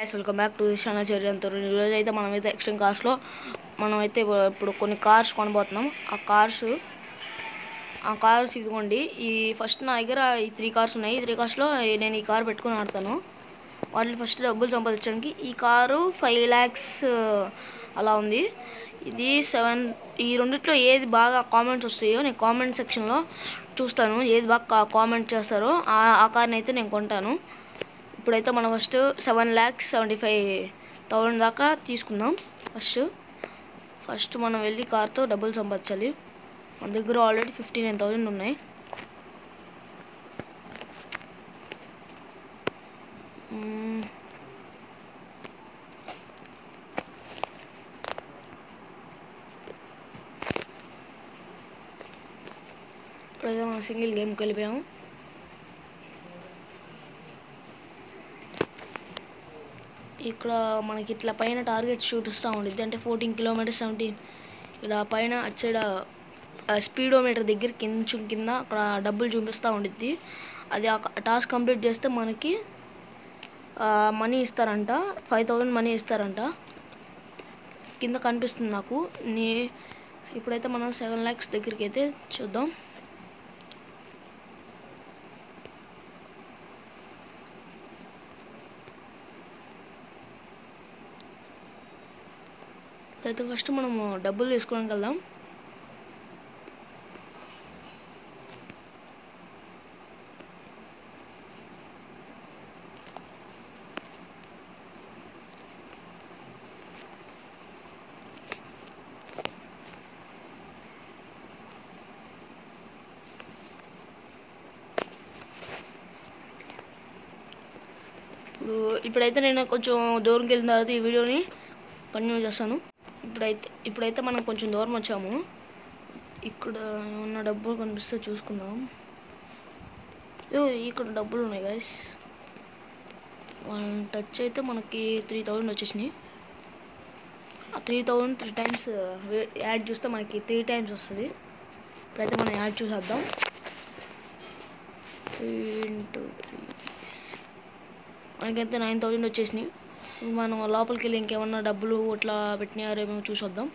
Welcome back to this channel చర్యంతో. ఈరోజు అయితే మనమైతే ఎక్స్ట్రీమ్ కార్స్లో మనమైతే ఇప్పుడు కొన్ని కార్స్ కొనబోతున్నాం. ఆ కార్స్ ఇదిగోండి. ఈ ఫస్ట్ నా దగ్గర ఈ 3 కార్స్ ఉన్నాయి. ఈ 3 కార్స్లో నేను ఈ కార్ పెట్టుకుని ఆడతాను. వాటిని ఫస్ట్ డబ్బులు సంపాదించడానికి ఈ కారు 5 lakhs అలా ఉంది. ఇది 7. ఈ రెండిట్లో ఏది బాగా కామెంట్స్ వస్తాయో నేను కామెంట్ సెక్షన్లో చూస్తాను. ఏది బాగా కామెంట్ చేస్తారో ఆ కార్ని అయితే నేను కొంటాను. ఇప్పుడైతే మనం ఫస్ట్ 7,75,000 దాకా తీసుకుందాం. ఫస్ట్ మనం వెళ్ళి కార్తో డబ్బులు సంపాదించాలి. మన దగ్గర ఆల్రెడీ 59,000 ఉన్నాయి. ఇప్పుడైతే మనం సింగిల్ గేమ్కి వెళ్ళిపోయాము. ఇక్కడ మనకి ఇట్లా పైన టార్గెట్స్ చూపిస్తూ ఉండిద్ది. అంటే 14 kilometers 17 ఇక్కడ పైన అటు సైడ్ స్పీడోమీటర్ దగ్గర కొంచెం కింద అక్కడ డబ్బులు చూపిస్తూ ఉండిద్ది. అది ఆ టాస్క్ కంప్లీట్ చేస్తే మనకి మనీ ఇస్తారంట. 5,000 మనీ ఇస్తారంట. కింద కనిపిస్తుంది నాకు. ఇప్పుడైతే మనం 7 lakhs దగ్గరికి అయితే చూద్దాం. అయితే ఫస్ట్ మనము డబ్బులు తీసుకోవడానికి వెళ్దాం. ఇప్పుడైతే నేను కొంచెం దూరంకి వెళ్ళిన తర్వాత ఈ వీడియోని కంటిన్యూ చేస్తాను. ఇప్పుడైతే మనం కొంచెం దూరం వచ్చాము. ఇక్కడ ఉన్న డబ్బులు కనిపిస్తే చూసుకుందాం. ఇక్కడ డబ్బులు ఉన్నాయి గైస్. వాళ్ళని టచ్ అయితే మనకి 3,000 వచ్చేసినాయి. ఆ 3,000 3 times యాడ్ చూస్తే మనకి 3 times వస్తుంది. ఇప్పుడైతే మనం యాడ్ చూసేద్దాం. 3 into 3 మనకైతే 9,000 వచ్చేసినాయి. మనం లోపలికి వెళ్ళి ఇంకేమన్నా డబ్బులు ఇట్లా పెట్టినారేమో చూసొద్దాం.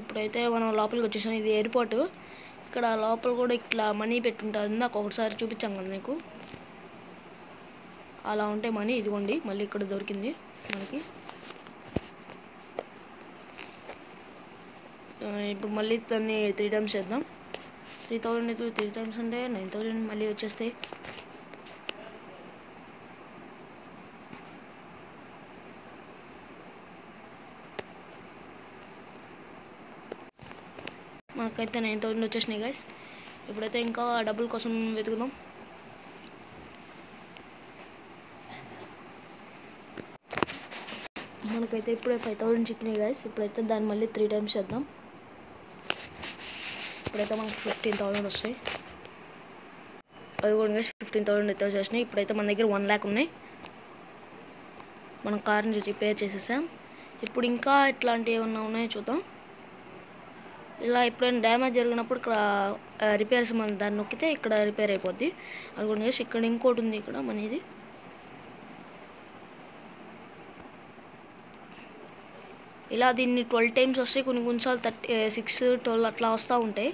ఇప్పుడైతే మనం లోపలికి వచ్చేసాం. ఇది ఎయిర్పోర్ట్. ఇక్కడ లోపల కూడా ఇట్లా మనీ పెట్టుంటుంది. నాకు ఒకసారి చూపించాం కదా మీకు. అలా ఉంటే మనీ ఇదిగోండి. మళ్ళీ ఇక్కడ దొరికింది మనకి. ఇప్పుడు మళ్ళీ దాన్ని 3 times చేద్దాం. 3,000 3 times అంటే 9,000 మళ్ళీ వచ్చేస్తాయి. మనకైతే 9,000 వచ్చేసినాయి గైస్. ఇప్పుడైతే ఇంకా డబ్బుల కోసం వెతుకుదాం. మనకైతే ఇప్పుడే 5,000 చిక్కినాయి గైస్. ఇప్పుడైతే దాన్ని మళ్ళీ 3 times చేద్దాం. ఇప్పుడైతే మనకి 15,000 వస్తాయి. అవి కూడా గైస్ 15,000 అయితే వచ్చేసినాయి. ఇప్పుడైతే మన దగ్గర 1 lakh ఉన్నాయి. మనం కార్ని రిపేర్ చేసేసాం. ఇప్పుడు ఇంకా ఇట్లాంటివి ఏమన్నా ఉన్నాయో చూద్దాం. ఇలా ఎప్పుడైనా డ్యామేజ్ జరిగినప్పుడు ఇక్కడ రిపేర్స్ మనం దాన్ని నొక్కితే ఇక్కడ రిపేర్ అయిపోద్ది. అది కూడా గైస్ ఇక్కడ ఇంకోటి ఉంది. ఇక్కడ మనది ఇలా దీన్ని 12 times వస్తాయి. కొన్నిసార్లు 36 12 అట్లా వస్తూ ఉంటాయి.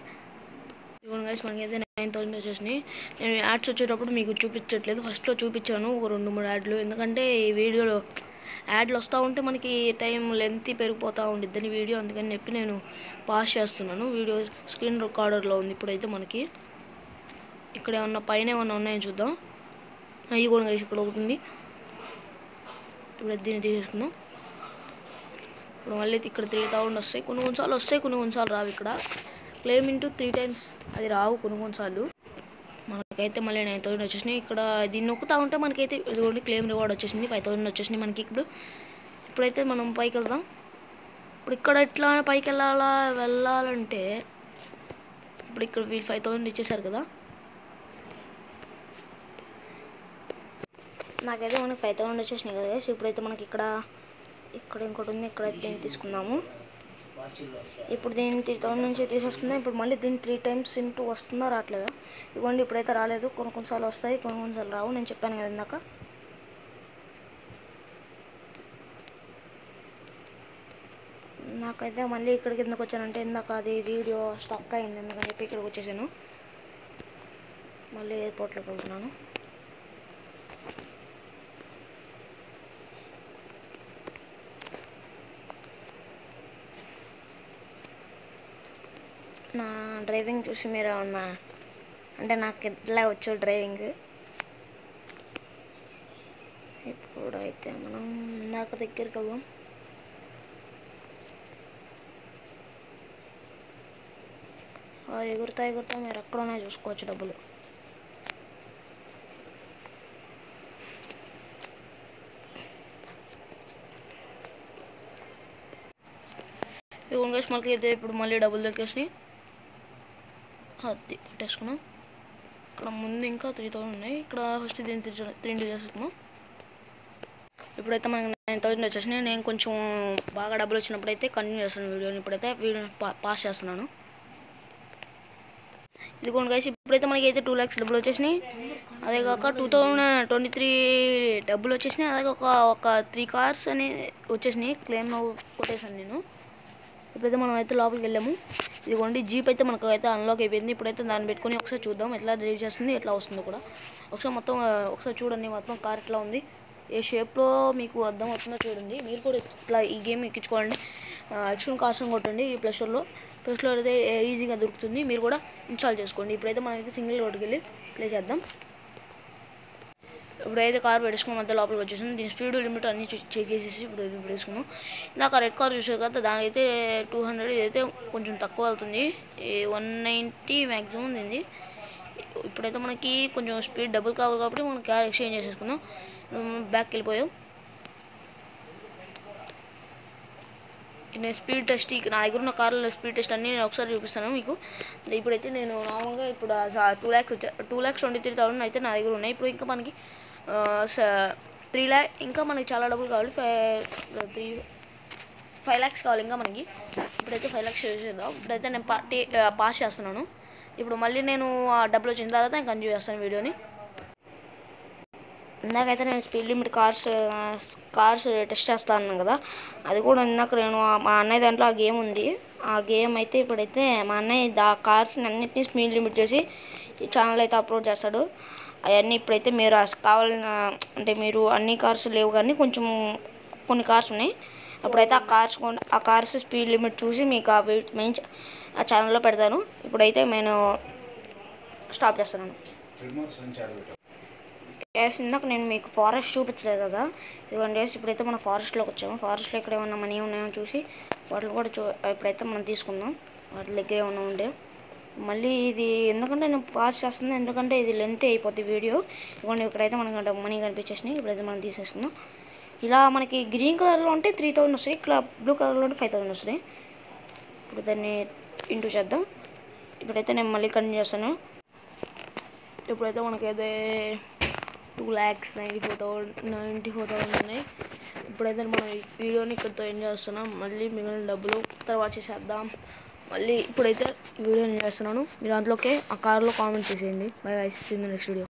ఇదిగోండి గైస్ మనకైతే 9,000 వచ్చేసినాయి. నేను యాడ్స్ వచ్చేటప్పుడు మీకు చూపించట్లేదు. ఫస్ట్లో చూపించాను ఒక 2-3 యాడ్లు. ఎందుకంటే ఈ వీడియోలో యాడ్లు వస్తూ ఉంటే మనకి టైం లెంత్ పెరిగిపోతూ ఉండిద్దని వీడియో. అందుకని చెప్పి నేను పాస్ చేస్తున్నాను. వీడియో స్క్రీన్ రికార్డర్లో ఉంది. ఇప్పుడైతే మనకి ఇక్కడ ఏమన్నా పైన ఏమన్నా ఉన్నాయో చూద్దాం. అవి కూడా గైస్ ఇక్కడ ఒకటి ఉంది. ఇప్పుడైతే దీన్ని తీసేసుకుందాం. ఇప్పుడు మళ్ళీ ఇక్కడ 3,000 వస్తాయి. కొన్నిసార్లు వస్తాయి, కొన్నిసార్లు రావు. ఇక్కడ క్లెయిమ్ ఇంటూ 3 times అది రావు కొన్నిసార్లు. మనకైతే మళ్ళీ 9,000 వచ్చేసినాయి. ఇక్కడ దీన్ని నొక్కుతూ ఉంటే మనకైతే ఇదిగోండి క్లెయిమ్ రివార్డ్ వచ్చేసింది. 5,000 వచ్చేసినాయి మనకి. ఇప్పుడైతే మనం పైకి వెళ్దాం. ఇప్పుడు ఇక్కడ ఎట్లా పైకి వెళ్ళాలంటే ఇప్పుడు ఇక్కడ వీళ్ళు 5,000 ఇచ్చేసారు కదా. నాకైతే మనకి 5,000 వచ్చేసినాయి కదా. ఇప్పుడైతే మనకి ఇక్కడ ఇక్కడ ఇంకోటి ఉంది, ఇక్కడ దీన్ని తీసుకుందాము. ఇప్పుడు దీన్ని 3000 నుంచి తీసేసుకుందాం. ఇప్పుడు మళ్ళీ దీన్ని 3 టైమ్స్ ఇంటూ వస్తుందా రావట్లేదా? ఇవ్వండి, ఇప్పుడైతే రాలేదు. కొన్నిసార్లు వస్తాయి, కొన్నిసార్లు రావు. నేను చెప్పాను కదా ఇందాక. నాకైతే మళ్ళీ ఇక్కడికి ఎందుకు వచ్చానంటే ఇందాక అది వీడియో స్టక్ అయింది, ఎందుకని చెప్పి ఇక్కడికి వచ్చేసాను. మళ్ళీ ఎయిర్పోర్ట్లోకి వెళ్తున్నాను. నా డ్రైవింగ్ చూసి మీరు ఏమన్నా అంటే నాకు ఎట్లా వచ్చు డ్రైవింగ్. ఇప్పుడైతే మనం ఇందాక దగ్గరికి వెళ్దాం. ఎగురుతా మీరు ఎక్కడన్నా చూసుకోవచ్చు డబ్బులు. ఇవ్వండి మనకి అయితే ఇప్పుడు మళ్ళీ డబ్బులు దొరికేసినాయి. అది పెట్టేసుకున్నాం. ఇక్కడ ముందు ఇంకా 3000 ఉన్నాయి. ఇక్కడ ఫస్ట్ దీన్ని 3 చేసుకున్నాం. ఇప్పుడైతే మనకి 9000 వచ్చేసినాయి. నేను కొంచెం బాగా డబ్బులు వచ్చినప్పుడు అయితే కంటిన్యూ చేస్తాను వీడియోని. ఇప్పుడైతే వీడియోని పాస్ చేస్తున్నాను. ఇదిగోండి గైస్, ఇప్పుడైతే మనకి అయితే 2 lakhs డబ్బులు వచ్చేసినాయి. అదే కాక 2023 డబ్బులు వచ్చేసినాయి. అలాగే ఒక 3 cars అని వచ్చేసినాయి. క్లెయిమ్ కొట్టేసాను నేను. ఇప్పుడైతే మనం అయితే లోపలికి వెళ్ళాము. ఇదిగోండి జీప్ అయితే మనకు అయితే అన్లాక్ అయిపోయింది. ఇప్పుడైతే దాన్ని పెట్టుకొని ఒకసారి చూద్దాం ఎట్లా డ్రైవ్ చేస్తుంది, ఎట్లా వస్తుందో కూడా. ఒకసారి చూడండి మొత్తం కార్ ఎట్లా ఉంది, ఏ షేప్లో మీకు అర్థం అవుతుందో చూడండి. మీరు కూడా ఇట్లా ఈ గేమ్ ఎక్కించుకోవాలండి. ఎక్స్ట్రీమ్ కార్స్ కొట్టండి ఈ ప్లే స్టోర్లో అయితే ఈజీగా దొరుకుతుంది. మీరు కూడా ఇన్స్టాల్ చేసుకోండి. ఇప్పుడైతే మనం అయితే సింగిల్ రోడ్కి వెళ్ళి ప్లే చేద్దాం. ఇప్పుడైతే కార్ పెట్టేసుకుని మధ్య లోపలికి వచ్చేసాం. దీని స్పీడ్ లిమిట్ అన్ని చెక్ చేసేసి ఇప్పుడు వేసుకున్నాం. నాకు రెడ్ కార్ చూసారు కదా, దానికైతే 200, ఇదైతే కొంచెం తక్కువ వెళ్తుంది, 190 మ్యాక్సిమం ఉంది. ఇప్పుడైతే మనకి కొంచెం స్పీడ్ డబుల్ కావాలి కాబట్టి మనం కార్ ఎక్స్చేంజ్ చేసేసుకుందాం. బ్యాక్కి వెళ్ళిపోయాం. నేను స్పీడ్ టెస్ట్ నా దగ్గర ఉన్న కార్లో స్పీడ్ టెస్ట్ అన్నీ నేను ఒకసారి చూపిస్తాను మీకు. ఇప్పుడైతే నేను నార్మల్గా ఇప్పుడు 2,23,000 అయితే నా దగ్గర ఉన్నాయి. ఇప్పుడు ఇంకా మనకి 3 lakhs ఇంకా మనకి చాలా డబ్బులు కావాలి. 5 lakhs కావాలి ఇంకా మనకి. ఇప్పుడైతే 5 lakhs చేద్దాం. ఇప్పుడైతే నేను పాస్ చేస్తున్నాను. ఇప్పుడు మళ్ళీ నేను ఆ డబ్బులు వచ్చిన తర్వాత నేను కంటిన్యూ చేస్తాను వీడియోని. ఇందాకైతే నేను స్పీడ్ లిమిట్ కార్స్ టెస్ట్ చేస్తాను కదా, అది కూడా ఇందాక నేను మా అన్నయ్య దాంట్లో ఆ గేమ్ ఉంది. ఆ గేమ్ అయితే ఇప్పుడైతే మా అన్నయ్య ఆ కార్స్ని అన్నింటినీ స్పీడ్ లిమిట్ చేసి ఈ ఛానల్ అయితే అప్లోడ్ చేస్తాడు. అవన్నీ ఇప్పుడైతే మీరు కావాలన్న అంటే మీరు అన్ని కార్స్ లేవు కానీ కొంచెం కొన్ని కార్స్ ఉన్నాయి. అప్పుడైతే ఆ కార్స్ స్పీడ్ లిమిట్ చూసి మీకు ఆ ఛానల్లో పెడతాను. ఇప్పుడైతే నేను స్టాప్ చేస్తున్నాను. ఇందాక నేను మీకు ఫారెస్ట్ చూపించలేదు కదా, ఇదిగోండి. ఇప్పుడైతే మనం ఫారెస్ట్లోకి వచ్చాము. ఫారెస్ట్లో ఇక్కడ ఏమన్నా మనీ ఉన్నాయో చూసి వాటిని కూడా ఇప్పుడైతే మనం తీసుకుందాం. వాటి దగ్గర ఏమన్నా ఉండే మళ్ళీ ఇది ఎందుకంటే నేను పాస్ చేస్తుంది, ఎందుకంటే ఇది లెంత్ అయిపోద్ది వీడియో. ఇదిగోండి ఇక్కడైతే మనకి మనీ కనిపించేసినాయి. ఇప్పుడైతే మనం తీసేసుకుందాం. ఇలా మనకి గ్రీన్ కలర్లో ఉంటే 3000 వస్తాయి, ఇక్కడ బ్లూ కలర్లో ఉంటే 5000 వస్తాయి. ఇప్పుడు దాన్ని ఇంటూ చేద్దాం. ఇప్పుడైతే నేను మళ్ళీ కంటిన్యూ చేస్తాను. ఇప్పుడైతే మనకైతే 2,94,000 ఉన్నాయి. ఇప్పుడైతే మనం ఈ వీడియోని ఇక్కడితో ఎంజాయ్ చేస్తున్నాం. మళ్ళీ మిగిలిన డబ్బులు తర్వాత చేసేద్దాం. మళ్ళీ ఇప్పుడైతే వీడియో ఎంజాయ్ చేస్తున్నాను. మీరు అందులోకే ఆ కార్లో కామెంట్ చేసేయండి. Bye guys, see you in the next video.